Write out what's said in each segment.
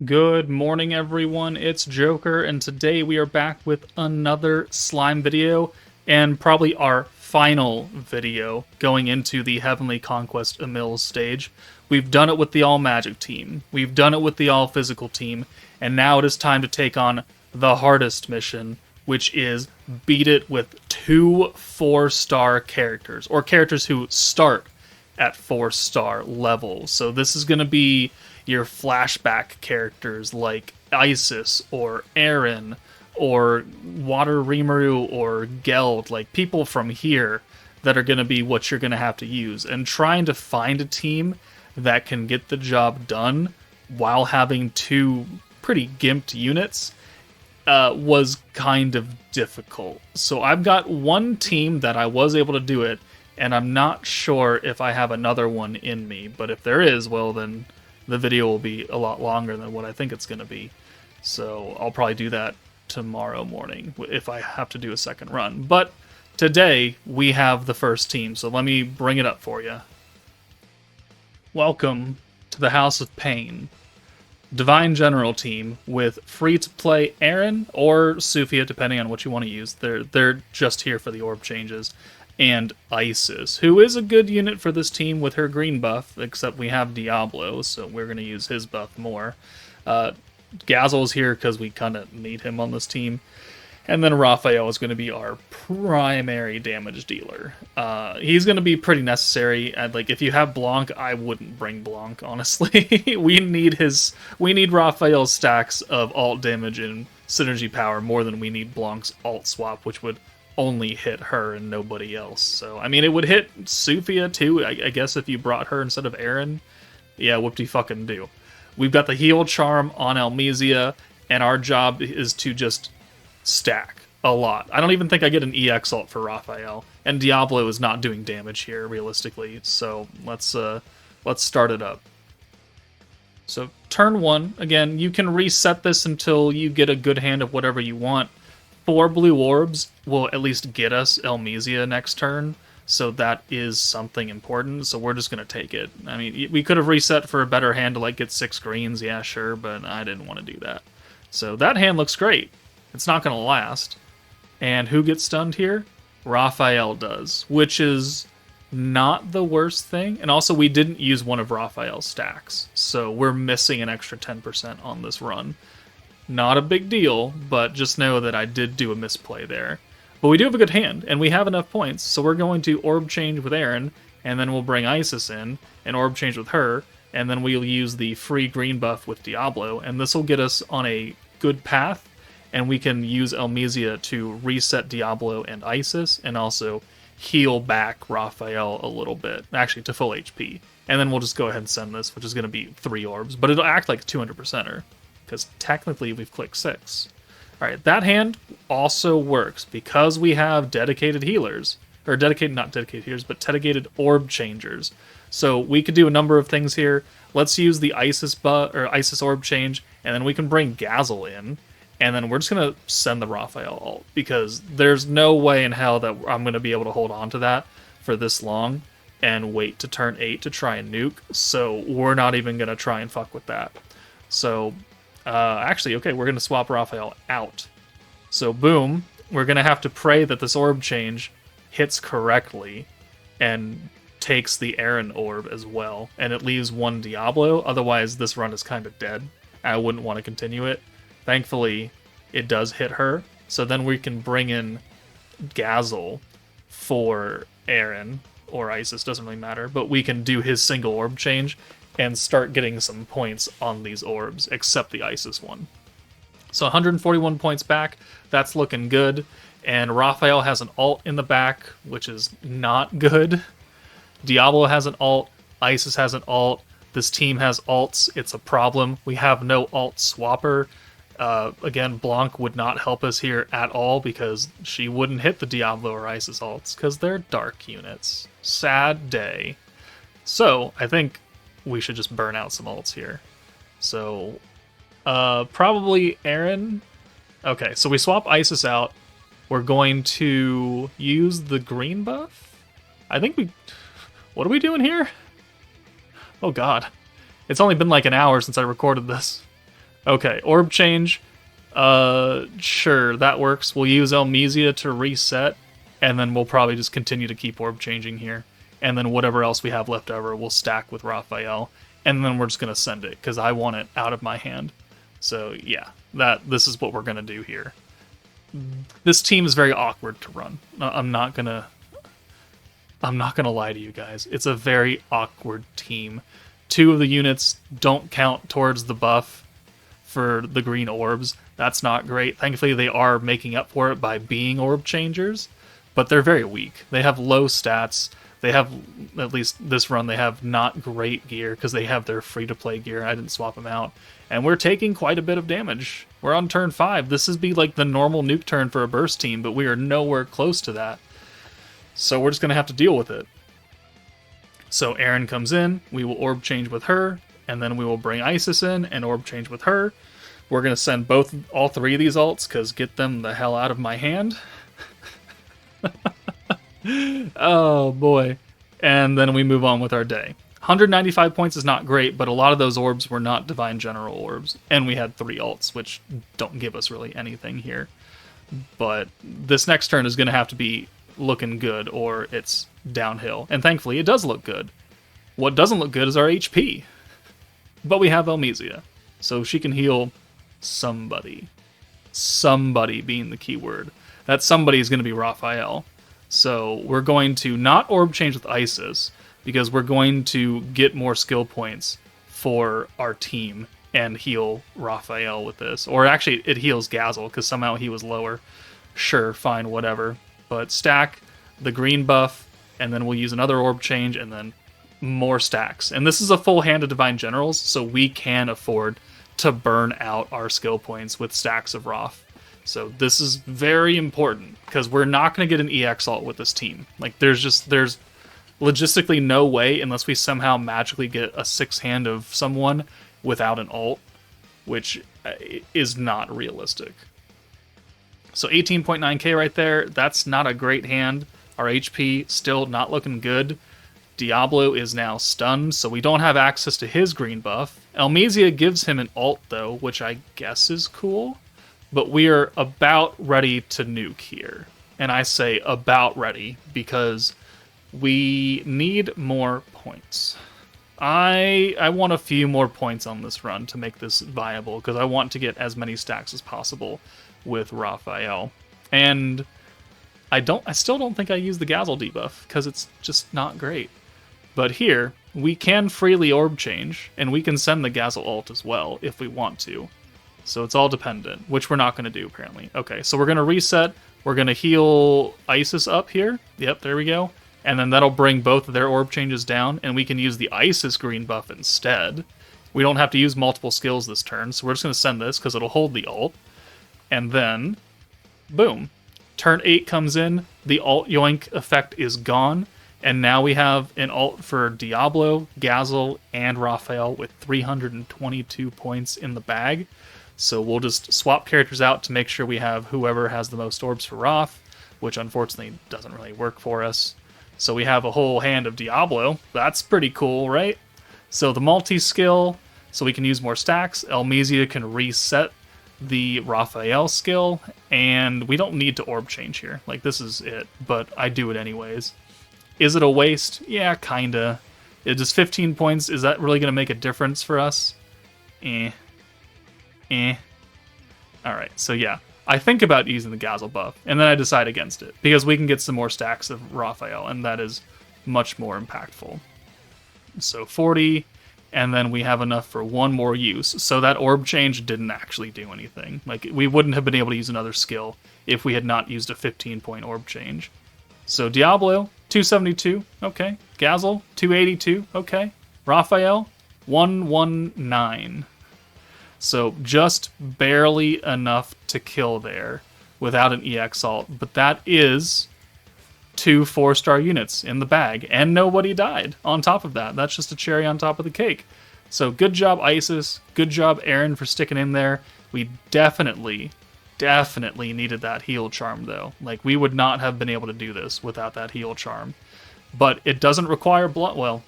Good morning, everyone. It's Joker, and today we are back with another slime video, and probably our final video going into the Heavenly Conquest EMILS stage. We've done it with the All Magic team, we've done it with the All Physical team, and now it is time to take on the hardest mission, which is beat it with two 4-star characters, or characters who start at 4-star level. So this is going to be your flashback characters like Isis or Aaron or Water Rimuru or Geld, like people from here that are going to be what you're going to have to use. And trying to find a team that can get the job done while having two pretty gimped units was kind of difficult. So I've got one team that I was able to do it, and I'm not sure if I have another one in me, but if there is, well, then the video will be a lot longer than what I think it's going to be. So I'll probably do that tomorrow morning if I have to do a second run. But today we have the first team, so let me bring it up for you. Welcome to the House of Pain. Divine General team with free-to-play Aaron or Sufia, depending on what you want to use. They're just here for the orb changes. And Isis, who is a good unit for this team with her green buff, except we have Diablo, so we're going to use his buff more. Gazel's here because we kind of need him on this team. And then Raphael is going to be our primary damage dealer. He's going to be pretty necessary. Like, if you have Blanc, I wouldn't bring Blanc, honestly. we need Raphael's stacks of alt damage and synergy power more than we need Blanc's alt swap, which would only hit her and nobody else. So, I mean, it would hit Sufia too, I guess, if you brought her instead of Aaron. Yeah, whoop-de-fucking do. We've got the heal charm on Elmesia, and our job is to just stack a lot. I don't even think I get an EX ult for Raphael, and Diablo is not doing damage here, realistically, so let's start it up. So, turn 1, again, you can reset this until you get a good hand of whatever you want. 4 blue orbs will at least get us Elmesia next turn, so that is something important, so we're just going to take it. I mean, we could have reset for a better hand to like get 6 greens, yeah, sure, but I didn't want to do that. So that hand looks great. It's not going to last. And who gets stunned here? Raphael does, which is not the worst thing. And also, we didn't use one of Raphael's stacks, so we're missing an extra 10% on this run. Not a big deal, but just know that I did do a misplay there. But we do have a good hand, and we have enough points, so we're going to orb change with Aaron, and then we'll bring Isis in, and orb change with her, and then we'll use the free green buff with Diablo, and this will get us on a good path, and we can use Elmesia to reset Diablo and Isis, and also heal back Raphael a little bit, actually to full HP. And then we'll just go ahead and send this, which is going to be 3 orbs, but it'll act like a 200%er. Because technically we've clicked 6. Alright, that hand also works because we have dedicated healers. Or not dedicated healers, but dedicated orb changers. So we could do a number of things here. Let's use the Isis orb change, and then we can bring Gazel in. And then we're just going to send the Raphael ult. Because there's no way in hell that I'm going to be able to hold on to that for this long and wait to turn 8 to try and nuke. So we're not even going to try and fuck with that. So actually, okay, we're going to swap Raphael out. So, boom, we're going to have to pray that this orb change hits correctly and takes the Aaron orb as well. And it leaves one Diablo, otherwise this run is kind of dead. I wouldn't want to continue it. Thankfully, it does hit her, so then we can bring in Gazel for Aaron, or Isis, doesn't really matter, but we can do his single orb change and start getting some points on these orbs, except the Isis one. So 141 points back, that's looking good, and Raphael has an ult in the back, which is not good. Diablo has an ult, Isis has an ult, this team has ults, it's a problem. We have no ult swapper. Again, Blanc would not help us here at all because she wouldn't hit the Diablo or Isis ults, because they're dark units. Sad day. So, I think we should just burn out some ults here. So, probably Aaron. Okay, so we swap Isis out. We're going to use the green buff. I think we... What are we doing here? Oh god. It's only been like an hour since I recorded this. Okay, orb change. Sure, that works. We'll use Elmesia to reset, and then we'll probably just continue to keep orb changing here. And then whatever else we have left over, we'll stack with Raphael, and then we're just gonna send it because I want it out of my hand. So yeah, this is what we're gonna do here. This team is very awkward to run. I'm not gonna lie to you guys. It's a very awkward team. 2 of the units don't count towards the buff for the green orbs. That's not great. Thankfully, they are making up for it by being orb changers, but they're very weak. They have low stats. They have, at least this run, they have not great gear because they have their free-to-play gear. I didn't swap them out. And we're taking quite a bit of damage. We're on turn 5. This is be like the normal nuke turn for a burst team, but we are nowhere close to that. So we're just going to have to deal with it. So Aaron comes in, we will orb change with her, and then we will bring Isis in and orb change with her. We're going to send all 3 of these ults, because get them the hell out of my hand. Oh boy. And then we move on with our day. 195 points is not great, but a lot of those orbs were not Divine General orbs. And we had 3 ults, which don't give us really anything here. But this next turn is going to have to be looking good, or it's downhill. And thankfully, it does look good. What doesn't look good is our HP. But we have Elmesia, so she can heal somebody. Somebody being the key word. That somebody is going to be Raphael. So we're going to not orb change with Isis, because we're going to get more skill points for our team and heal Raphael with this. Or actually, it heals Gazel, because somehow he was lower. Sure, fine, whatever. But stack the green buff, and then we'll use another orb change, and then more stacks. And this is a full hand of Divine Generals, so we can afford to burn out our skill points with stacks of Raph. So this is very important, because we're not going to get an EX ult with this team. Like, there's logistically no way, unless we somehow magically get a 6-hand of someone without an ult, which is not realistic. So 18.9k right there, that's not a great hand. Our HP still not looking good. Diablo is now stunned, so we don't have access to his green buff. Elmesia gives him an ult, though, which I guess is cool. But we are about ready to nuke here. And I say about ready because we need more points. I want a few more points on this run to make this viable, because I want to get as many stacks as possible with Raphael. And I still don't think I use the Gazel debuff, because it's just not great. But here, we can freely orb change, and we can send the Gazel ult as well if we want to. So it's all dependent, which we're not going to do, apparently. Okay, so we're going to reset. We're going to heal Isis up here. Yep, there we go. And then that'll bring both of their orb changes down, and we can use the Isis green buff instead. We don't have to use multiple skills this turn, so we're just going to send this, because it'll hold the ult. And then, boom. Turn 8 comes in, the ult yoink effect is gone, and now we have an ult for Diablo, Gazel, and Raphael with 322 points in the bag. So we'll just swap characters out to make sure we have whoever has the most orbs for Raph, which unfortunately doesn't really work for us. So we have a whole hand of Diablo. That's pretty cool, right? So the multi-skill, so we can use more stacks. Elmesia can reset the Raphael skill, and we don't need to orb change here. Like, this is it, but I do it anyways. Is it a waste? Yeah, kinda. It just 15 points. Is that really going to make a difference for us? Alright, so yeah. I think about using the Gazel buff, and then I decide against it, because we can get some more stacks of Raphael, and that is much more impactful. So 40, and then we have enough for one more use. So that orb change didn't actually do anything. Like, we wouldn't have been able to use another skill if we had not used a 15-point orb change. So Diablo, 272, okay. Gazel, 282, okay. Raphael, 119. So just barely enough to kill there without an EX ult. But that is 2 4-star units in the bag, and nobody died on top of that. That's just a cherry on top of the cake. So good job, Isis. Good job, Aaron, for sticking in there. We definitely needed that heal charm, though. Like, we would not have been able to do this without that heal charm. But it doesn't require Blanc. Well,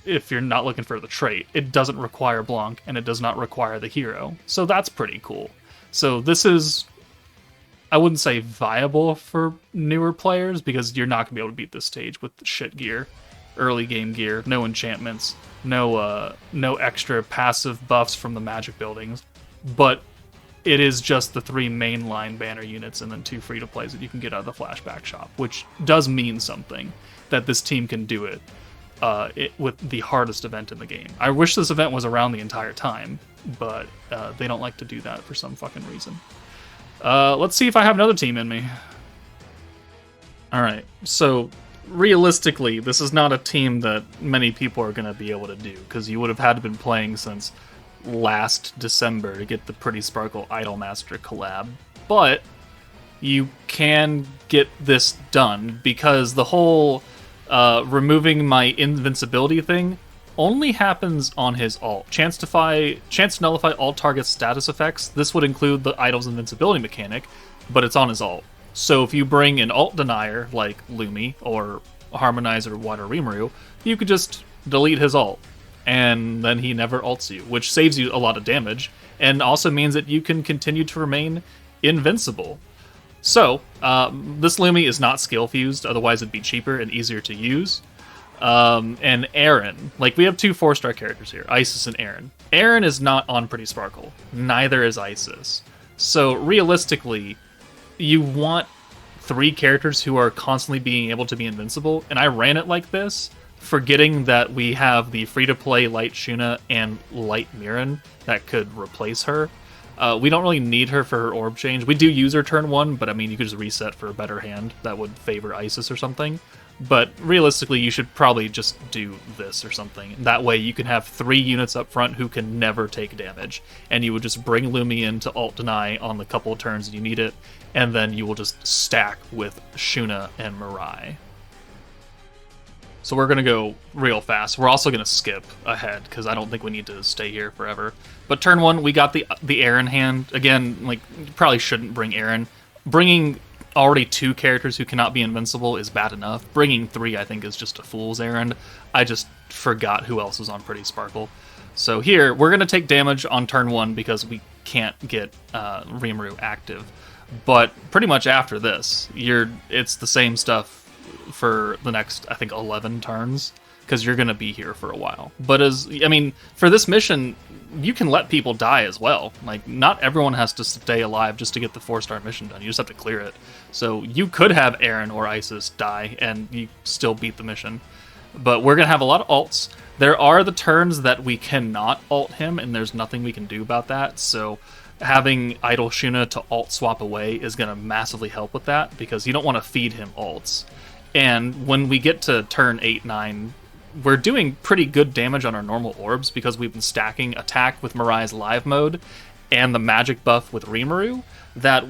if you're not looking for the trait, it doesn't require Blanc, and it does not require the hero. So that's pretty cool. So this is, I wouldn't say viable for newer players, because you're not going to be able to beat this stage with shit gear. Early game gear, no enchantments, no extra passive buffs from the magic buildings. But it is just the 3 mainline banner units and then 2 free-to-plays that you can get out of the flashback shop, which does mean something, that this team can do it. With the hardest event in the game. I wish this event was around the entire time, but they don't like to do that for some fucking reason. Let's see if I have another team in me. Alright, so realistically, this is not a team that many people are going to be able to do, because you would have had to been playing since last December to get the Pretty Sparkle Idolmaster collab, but you can get this done, because the whole removing my invincibility thing only happens on his ult. Chance to nullify all target status effects. This would include the Idol's invincibility mechanic, but it's on his ult. So if you bring an ult denier like Lumi or Harmonizer or Water Rimuru, you could just delete his ult, and then he never ults you, which saves you a lot of damage, and also means that you can continue to remain invincible. So, this Lumi is not skill fused, otherwise it'd be cheaper and easier to use. And Aaron, like, we have 2 4-star characters here, Isis and Aaron. Aaron is not on Pretty Sparkle, neither is Isis. So, realistically, you want 3 characters who are constantly being able to be invincible, and I ran it like this, forgetting that we have the free-to-play Light Shuna and Light Mirren that could replace her. We don't really need her for her orb change. We do use her turn 1, but I mean, you could just reset for a better hand that would favor Isis or something. But realistically, you should probably just do this or something. That way you can have 3 units up front who can never take damage, and you would just bring Lumi in to ult deny on the couple of turns that you need it, and then you will just stack with Shuna and Mirai. So we're going to go real fast. We're also going to skip ahead, because I don't think we need to stay here forever. But turn 1, we got the Aaron hand. Again, like, you probably shouldn't bring Aaron. Bringing already 2 characters who cannot be invincible is bad enough. Bringing 3, I think, is just a fool's errand. I just forgot who else was on Pretty Sparkle. So here, we're going to take damage on turn 1 because we can't get Rimuru active. But pretty much after this, it's the same stuff for the next, I think, 11 turns, because you're going to be here for a while. But for this mission, you can let people die as well. Like, not everyone has to stay alive just to get the 4-star mission done. You just have to clear it. So you could have Aaron or Isis die, and you still beat the mission. But we're going to have a lot of ults. There are the turns that we cannot ult him, and there's nothing we can do about that. So having Idol Shuna to ult swap away is going to massively help with that, because you don't want to feed him ults. And when we get to turn 8, 9, we're doing pretty good damage on our normal orbs, because we've been stacking attack with Mirai's live mode and the magic buff with Rimuru, that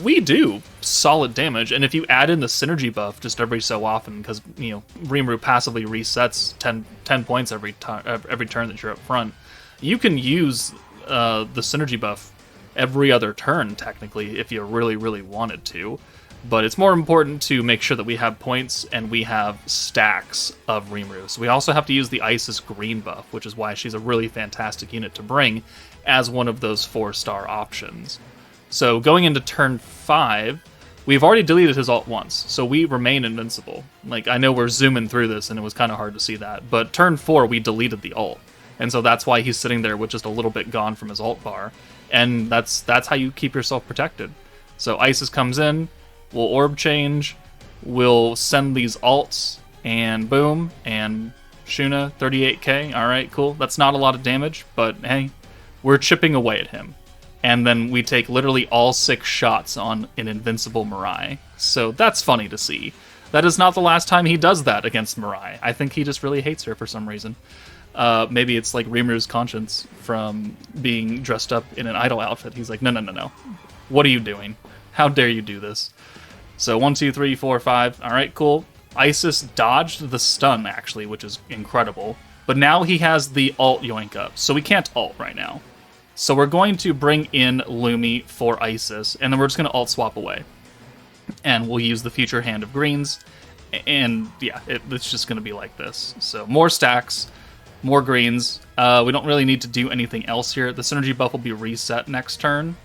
we do solid damage. And if you add in the synergy buff just every so often, because, Rimuru passively resets 10 points every turn that you're up front, you can use the synergy buff every other turn, technically, if you really, really wanted to. But it's more important to make sure that we have points and we have stacks of Rimuru. So we also have to use the Isis green buff, which is why she's a really fantastic unit to bring as one of those 4-star options. So going into turn 5, we've already deleted his ult once, so we remain invincible. Like, I know we're zooming through this and it was kind of hard to see that, but turn 4 we deleted the ult. And so that's why he's sitting there with just a little bit gone from his ult bar. And that's how you keep yourself protected. So Isis comes in, we'll orb change, we'll send these ults, and boom, and Shuna, 38k, alright, cool. That's not a lot of damage, but hey, we're chipping away at him. And then we take literally all 6 shots on an invincible Mirai. So that's funny to see. That is not the last time he does that against Mirai. I think he just really hates her for some reason. Maybe it's like Rimuru's conscience from being dressed up in an idol outfit. He's like, no. What are you doing? How dare you do this? So 1, 2, 3, 4, 5. All right, cool. Isis dodged the stun, actually, which is incredible. But now he has the ult yoink up, so we can't ult right now. So we're going to bring in Lumi for Isis, and then we're just going to ult swap away. And we'll use the future hand of greens, And yeah, it's just going to be like this. So more stacks, more greens. We don't really need to do anything else here. The synergy buff will be reset next turn.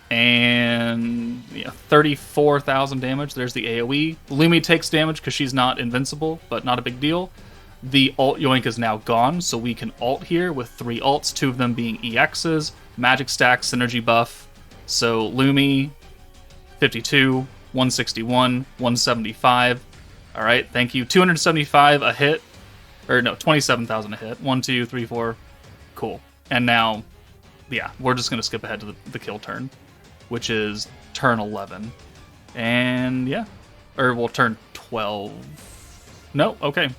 And yeah, 34,000 damage. There's the AoE. Lumi takes damage because she's not invincible, but not a big deal. The alt yoink is now gone, so we can alt here with 3 alts, 2 of them being EXs, magic stack, synergy buff. So Lumi, 52, 161, 175. All right, thank you. 275 a hit, or no, 27,000 a hit. 1, 2, 3, 4. Cool. And now, yeah, we're just going to skip ahead to the kill turn, which is turn 11. And yeah, or we'll turn 12. No, okay.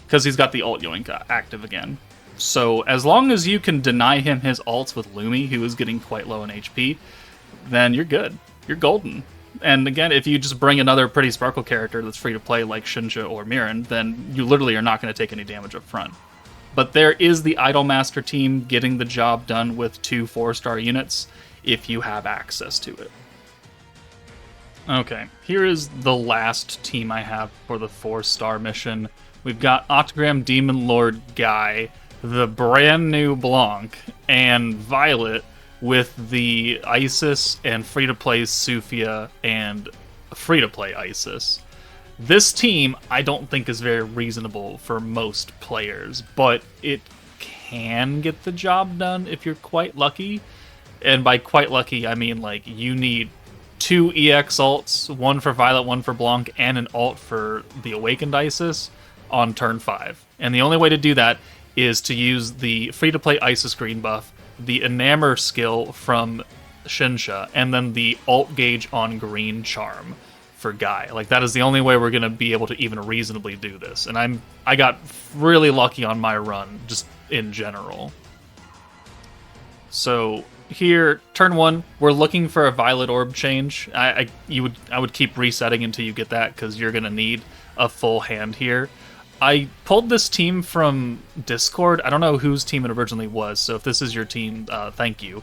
Because he's got the alt yoink active again. So as long as you can deny him his ults with Lumi, who is getting quite low in HP, then you're good. You're golden. And again, if you just bring another pretty Sparkle character that's free to play like Shinsha or Mirren, then you literally are not going to take any damage up front. But there is the Idolmaster team getting the job done with 2 4-star units if you have access to it. Okay, here is the last team I have for the 4-star mission. We've got Octagram Demon Lord Guy, the brand new Blanc, and Violet with the Isis and free-to-play Sufia and free-to-play Isis. This team, I don't think is very reasonable for most players, but it can get the job done if you're quite lucky. And by quite lucky, I mean like you need 2 EX alts, 1 for Violet, 1 for Blanc, and an alt for the Awakened Isis on turn 5. And the only way to do that is to use the free-to-play Isis green buff, the Enamor skill from Shinsha, and then the alt gauge on green charm for Guy. Like, that is the only way we're going to be able to even reasonably do this. And I got really lucky on my run, just in general. So here, turn 1, we're looking for a Violet Orb change. I would keep resetting until you get that, because you're going to need a full hand here. I pulled this team from Discord. I don't know whose team it originally was, so if this is your team, thank you.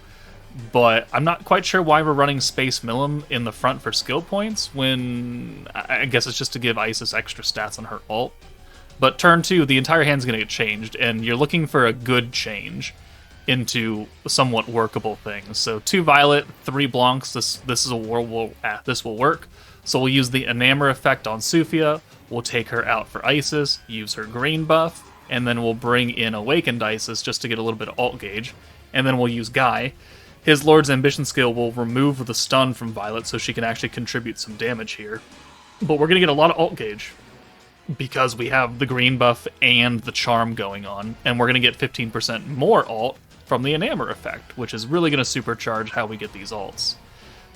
But I'm not quite sure why we're running Space Millum in the front for skill points, when I guess it's just to give Isis extra stats on her ult. But turn 2, the entire hand's going to get changed, and you're looking for a good change into somewhat workable things. So 2 Violet, 3 Blancs, this will work. So we'll use the Enamor effect on Sufia, we'll take her out for Isis, use her green buff, and then we'll bring in Awakened Isis just to get a little bit of alt gauge, and then we'll use Guy. His Lord's Ambition skill will remove the stun from Violet so she can actually contribute some damage here. But we're going to get a lot of alt gauge because we have the green buff and the charm going on, and we're going to get 15% more alt from the Enamor effect, which is really going to supercharge how we get these alts.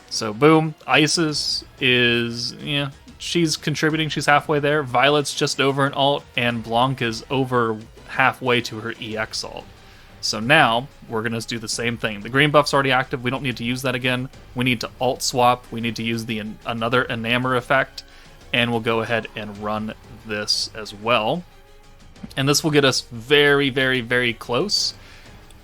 So boom, Isis is, yeah, she's contributing, she's halfway there. Violet's just over an alt, and Blanc is over halfway to her EX alt. So now, we're going to do the same thing. The green buff's already active, we don't need to use that again. We need to alt swap, we need to use the another Enamor effect, and we'll go ahead and run this as well. And this will get us very, very, very close.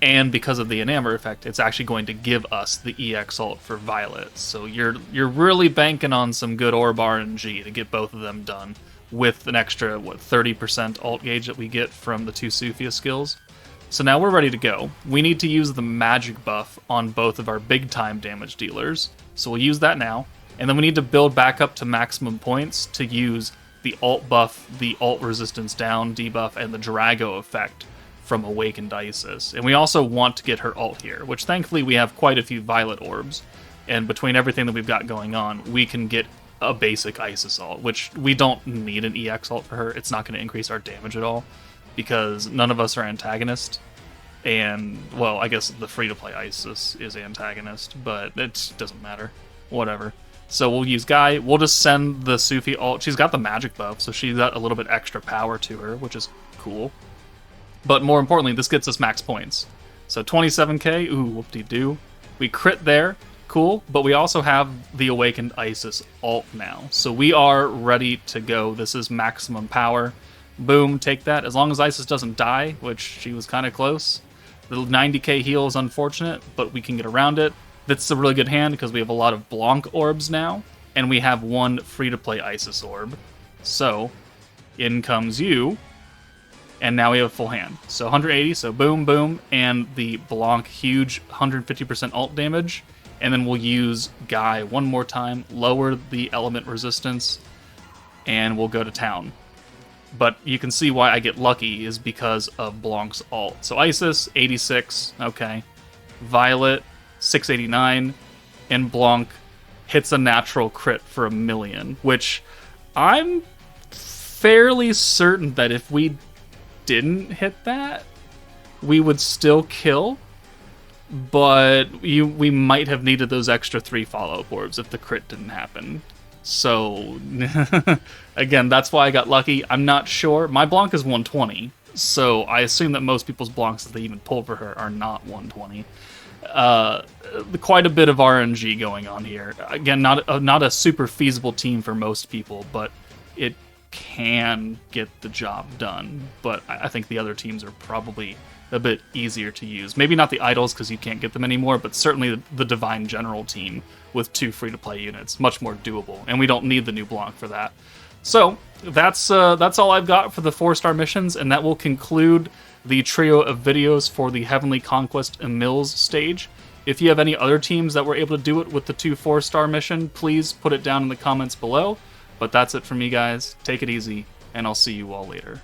And because of the Enamor effect, it's actually going to give us the EX ult for Violet. So you're really banking on some good Orb RNG to get both of them done with an extra, 30% alt gauge that we get from the 2 Sufia skills. So now we're ready to go. We need to use the magic buff on both of our big time damage dealers. So we'll use that now. And then we need to build back up to maximum points to use the alt buff, the alt resistance down debuff, and the Drago effect from Awakened Isis. And we also want to get her ult here, which thankfully we have quite a few Violet orbs. And between everything that we've got going on, we can get a basic Isis ult, which we don't need an EX ult for her. It's not going to increase our damage at all, because none of us are antagonist. And, well, I guess the free-to-play Isis is antagonist, but it doesn't matter. Whatever. So we'll use Guy. We'll just send the Sufi ult. She's got the magic buff, so she's got a little bit extra power to her, which is cool. But more importantly, this gets us max points. So 27k, ooh, whoop-de-doo. We crit there, cool, but we also have the Awakened Isis ult now. So we are ready to go. This is maximum power. Boom, take that. As long as Isis doesn't die, which she was kind of close. The 90k heal is unfortunate, but we can get around it. That's a really good hand because we have a lot of Blanc orbs now, and we have 1 free-to-play Isis orb. So In comes you, and now we have a full hand. So 180, so boom, boom, and the Blanc huge 150% ult damage, and then we'll use Guy one more time, lower the element resistance, and we'll go to town. But you can see why I get lucky is because of Blanc's ult. So Isis, 86, okay. Violet, 689, and Blanc hits a natural crit for 1,000,000, which I'm fairly certain that if we didn't hit that, we would still kill, but we might have needed those extra 3 follow-up orbs if the crit didn't happen. So, again, that's why I got lucky. I'm not sure. My Blanc is 120, so I assume that most people's Blancs that they even pull for her are not 120. Quite a bit of RNG going on here. Again, not a super feasible team for most people, but it can get the job done. But I think the other teams are probably a bit easier to use. Maybe not the Idols because you can't get them anymore, but certainly the Divine General team with 2 free-to-play units, much more doable, and we don't need the new Blanc for that. So that's all I've got for the 4-star missions, and that will conclude the trio of videos for the Heavenly Conquest EMILS stage. If you have any other teams that were able to do it with the 2 4-star mission, please put it down in the comments below. But that's it from me, guys. Take it easy, and I'll see you all later.